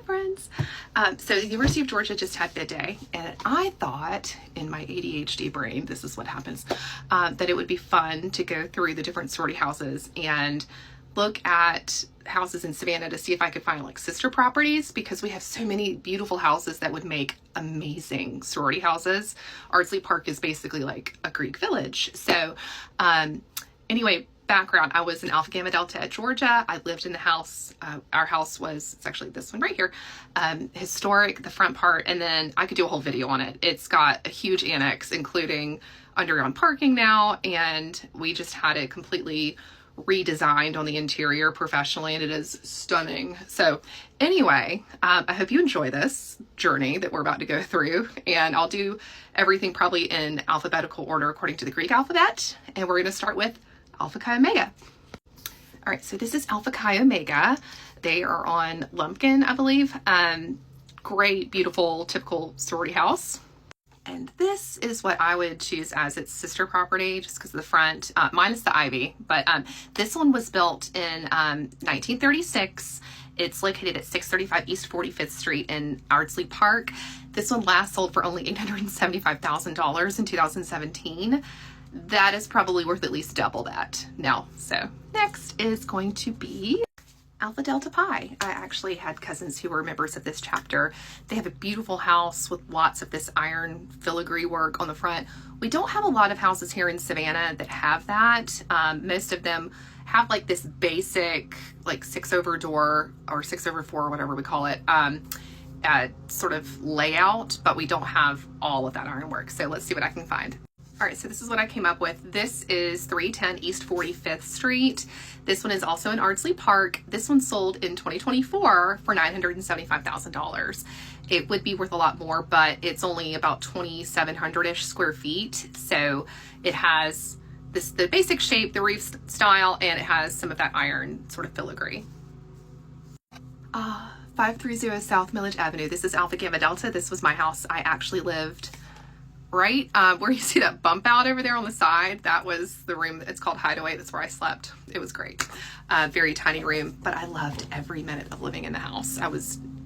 friends. So the University of Georgia just had midday, and I thought in my ADHD brain, this is what happens, that it would be fun to go through the different sorority houses and look at houses in Savannah to see if I could find like sister properties, because we have so many beautiful houses that would make amazing sorority houses. Ardsley Park is basically like a Greek village. So anyway, background, I was in Alpha Gamma Delta at Georgia. I lived in the house. Our house was, it's actually this one right here, historic, the front part, and then I could do a whole video on it. It's got a huge annex, including underground parking now, and we just had it completely redesigned on the interior professionally, and it is stunning. So anyway, I hope you enjoy this journey that we're about to go through, and I'll do everything probably in alphabetical order according to the Greek alphabet, and we're going to start with Alpha Chi Omega. All right, so this is Alpha Chi Omega. They are on Lumpkin, I believe. Great, beautiful, typical sorority house. And this is what I would choose as its sister property, just because of the front, minus the ivy. But this one was built in 1936. It's located at 635 East 45th Street in Ardsley Park. This one last sold for only $875,000 in 2017. That is probably worth at least double that now. So next is going to be Alpha Delta Pi. I actually had cousins who were members of this chapter. They have a beautiful house with lots of this iron filigree work on the front. We don't have a lot of houses here in Savannah that have that. Most of them have like this basic like 6-over door or 6/4, whatever we call it, sort of layout, but we don't have all of that ironwork. So let's see what I can find. All right, so this is what I came up with. This is 310 East 45th Street. This one is also in Ardsley Park. This one sold in 2024 for $975,000. It would be worth a lot more, but it's only about 2,700-ish square feet. So it has the basic shape, the roof style, and it has some of that iron sort of filigree. 530 South Millage Avenue. This is Alpha Gamma Delta. This was my house. I actually lived right where you see that bump out over there on the side. That was the room. It's called Hideaway. That's where I slept. It was great. Very tiny room, but I loved every minute of living in the house.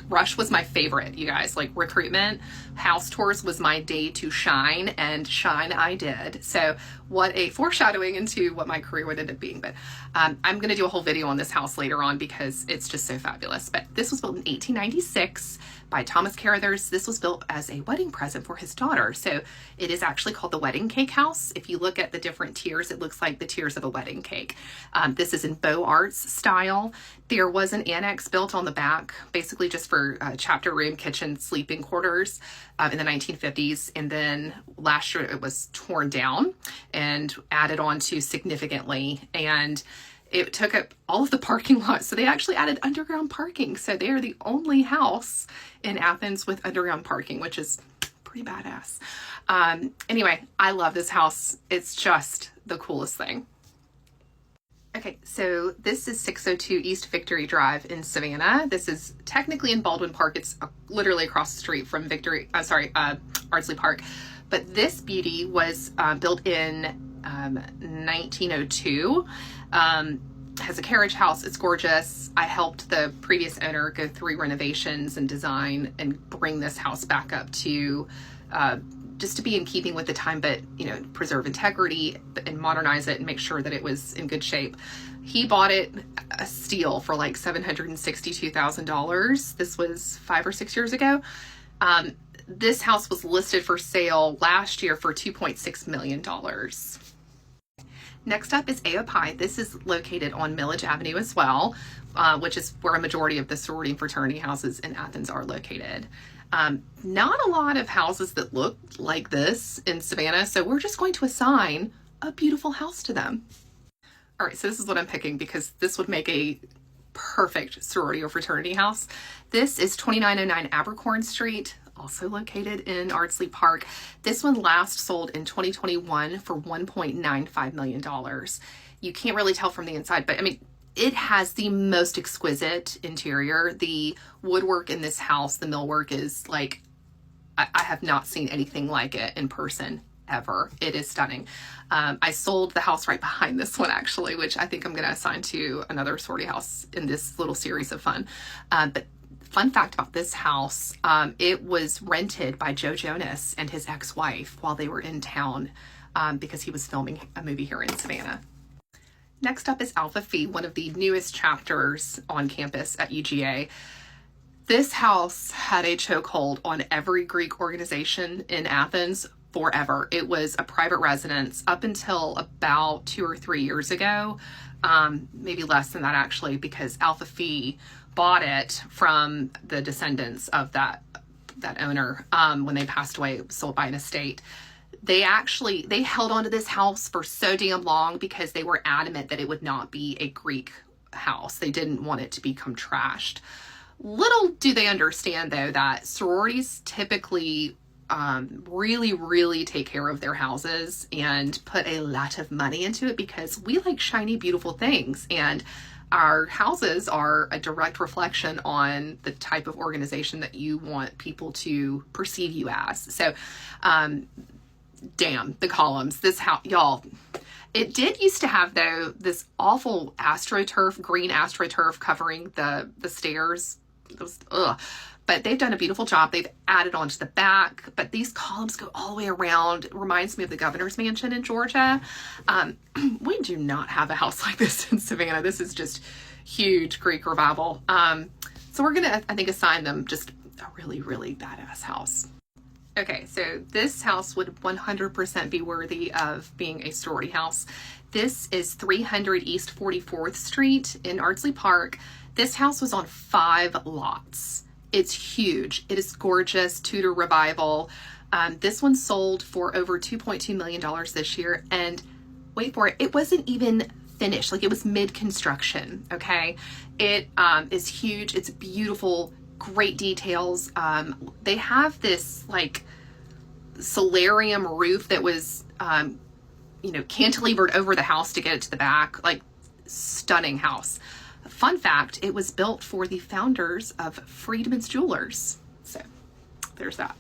Rush was my favorite, you guys. Like recruitment, house tours was my day to shine, and shine I did. So what a foreshadowing into what my career would end up being. But I'm going to do a whole video on this house later on because it's just so fabulous. But this was built in 1896 by Thomas Carothers. This was built as a wedding present for his daughter. So it is actually called the Wedding Cake House. If you look at the different tiers, it looks like the tiers of a wedding cake. This is in Beaux Arts style. There was an annex built on the back, basically just for chapter room, kitchen, sleeping quarters in the 1950s. And then last year it was torn down and added on to significantly. And it took up all of the parking lots. So they actually added underground parking. So they are the only house in Athens with underground parking, which is pretty badass. Anyway, I love this house. It's just the coolest thing. Okay, so this is 602 East Victory Drive in Savannah. This is technically in Baldwin Park. It's literally across the street from Ardsley Park. But this beauty was built in 1902. Has a carriage house. It's gorgeous. I helped the previous owner go through renovations and design and bring this house back up to just to be in keeping with the time, but preserve integrity and modernize it and make sure that it was in good shape. He bought it a steal for like $762,000. This was 5 or 6 years ago. This house was listed for sale last year for $2.6 million. Next up is AOPI. This is located on Millage Avenue as well, which is where a majority of the sorority and fraternity houses in Athens are located. Not a lot of houses that look like this in Savannah, so we're just going to assign a beautiful house to them. All right, so this is what I'm picking because this would make a perfect sorority or fraternity house. This is 2909 Abercorn Street, also located in Ardsley Park. This one last sold in 2021 for $1.95 million. You can't really tell from the inside, but I mean, it has the most exquisite interior. The woodwork in this house, the millwork is like, I have not seen anything like it in person ever. It is stunning. I sold the house right behind this one actually, which I think I'm going to assign to another sorority house in this little series of fun. But fun fact about this house, it was rented by Joe Jonas and his ex-wife while they were in town because he was filming a movie here in Savannah. Next up is Alpha Phi, one of the newest chapters on campus at UGA. This house had a chokehold on every Greek organization in Athens forever. It was a private residence up until about 2 or 3 years ago, maybe less than that actually, because Alpha Phi bought it from the descendants of that owner when they passed away. It was sold by an estate. They held on to this house for so damn long because they were adamant that it would not be a Greek house. They didn't want it to become trashed. Little do they understand, though, that sororities typically really take care of their houses and put a lot of money into it because we like shiny, beautiful things. And our houses are a direct reflection on the type of organization that you want people to perceive you as. So, damn, the columns. This house, y'all, it did used to have, though, this awful AstroTurf, green AstroTurf covering the stairs. Those, ugh. But they've done a beautiful job. They've added on to the back, but these columns go all the way around. It reminds me of the governor's mansion in Georgia. We do not have a house like this in Savannah. This is just huge Greek revival. So we're gonna, I think, assign them just a really badass house. Okay, so this house would 100% be worthy of being a sorority house. This is 300 East 44th Street in Ardsley Park. This house was on 5 lots. It's huge. It is gorgeous. Tudor revival. This one sold for over $2.2 million this year. And wait for it, it wasn't even finished. Like, it was mid-construction, okay? It is huge. It's beautiful. Great details. They have this like solarium roof that was, cantilevered over the house to get it to the back. Like, stunning house. Fun fact, it was built for the founders of Friedman's Jewelers. So there's that.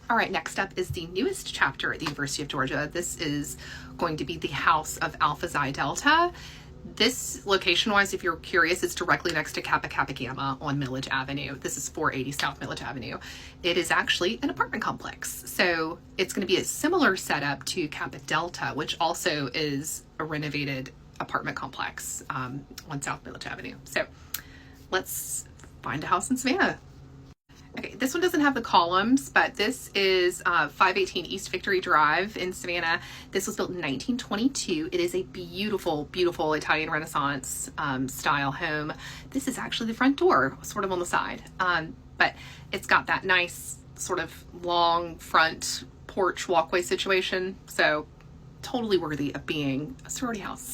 All right, next up is the newest chapter at the University of Georgia. This is going to be the House of Alpha Xi Delta. This, location-wise, if you're curious, is directly next to Kappa Kappa Gamma on Millage Avenue. This is 480 South Millage Avenue. It is actually an apartment complex. So it's going to be a similar setup to Kappa Delta, which also is a renovated apartment complex on South Millage Avenue. So let's find a house in Savannah. Okay, this one doesn't have the columns, but this is 518 East Victory Drive in Savannah. This was built in 1922. It is a beautiful Italian Renaissance style home. This is actually the front door, sort of on the side, but it's got that nice sort of long front porch walkway situation. So totally worthy of being a sorority house.